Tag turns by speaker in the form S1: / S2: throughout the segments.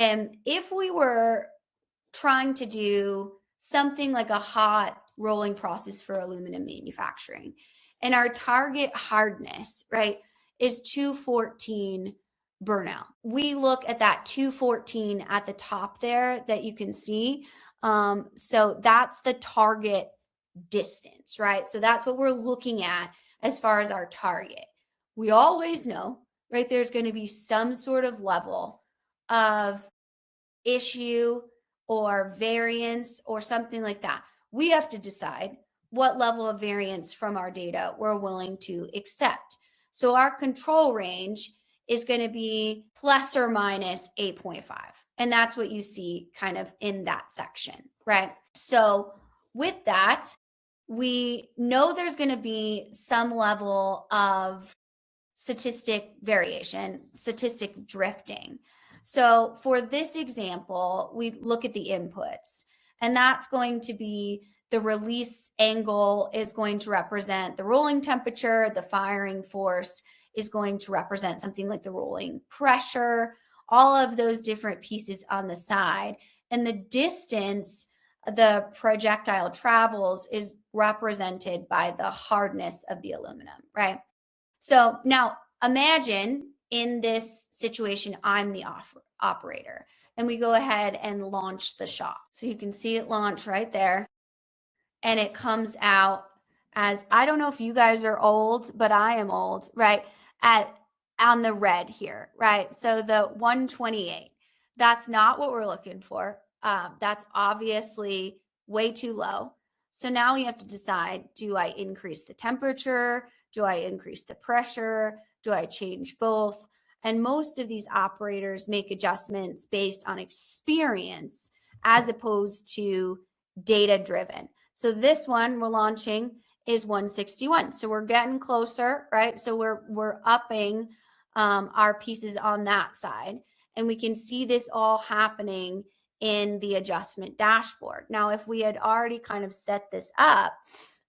S1: And if we were trying to do something like a hot rolling process for aluminum manufacturing, and our target hardness, right, is 214 Bernal. We look at that 214 at the top there that you can see. So that's the target distance, right? So that's what we're looking at as far as our target. We always know, right, there's going to be some sort of level of issue or variance or something like that. We have to decide what level of variance from our data we're willing to accept. So our control range is going to be plus or minus 8.5. And that's what you see kind of in that section, right? So with that, we know there's going to be some level of statistic variation, statistic drifting. So for this example, we look at the inputs, and that's going to be the release angle is going to represent the rolling temperature, the firing force is going to represent something like the rolling pressure, all of those different pieces on the side. And the distance the projectile travels is represented by the hardness of the aluminum, right? So now imagine in this situation, I'm the operator, and we go ahead and launch the shot. So you can see it launch right there, and it comes out as, I don't know if you guys are old, but I am old, right? On the red here, right? So the 128, that's not what we're looking for. That's obviously way too low. So now we have to decide, do I increase the temperature? Do I increase the pressure? Do I change both? And most of these operators make adjustments based on experience as opposed to data driven. So this one we're launching is 161. So we're getting closer, right? So we're upping our pieces on that side. And we can see this all happening in the adjustment dashboard. Now, if we had already kind of set this up,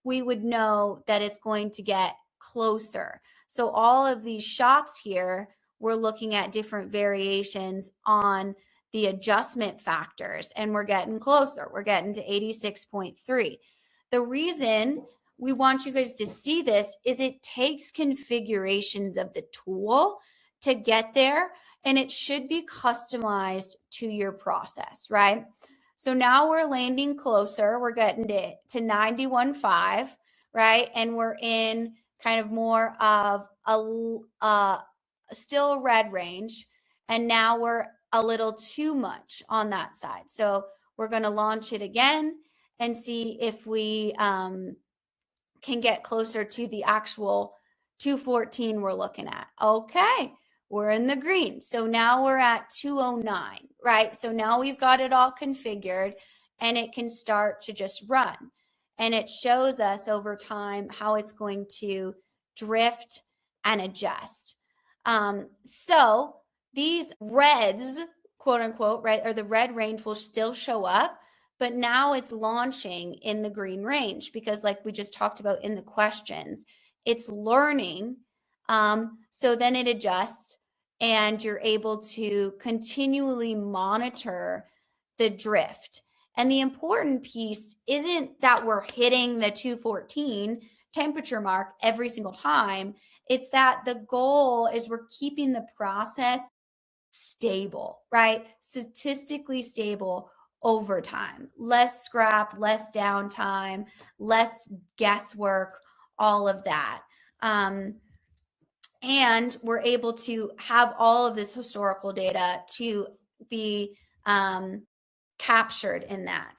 S1: we would know that it's going to get closer. So all of these shots here, we're looking at different variations on the adjustment factors, and we're getting closer. We're getting to 86.3. The reason we want you guys to see this is it takes configurations of the tool to get there, and it should be customized to your process, right? So now we're landing closer. We're getting to 91.5, right? And we're in kind of more of a still red range. And now we're a little too much on that side. So we're going to launch it again and see if we can get closer to the actual 214 we're looking at. Okay, we're in the green. So now we're at 209, right? So now we've got it all configured and it can start to just run. And it shows us over time how it's going to drift and adjust. So these reds, quote unquote, right, or the red range will still show up, but now it's launching in the green range because, like we just talked about in the questions, it's learning. So then it adjusts and you're able to continually monitor the drift. And the important piece isn't that we're hitting the 214 temperature mark every single time. It's that the goal is we're keeping the process stable, right? Statistically stable over time. Less scrap, less downtime, less guesswork, all of that. And we're able to have all of this historical data to be captured in that.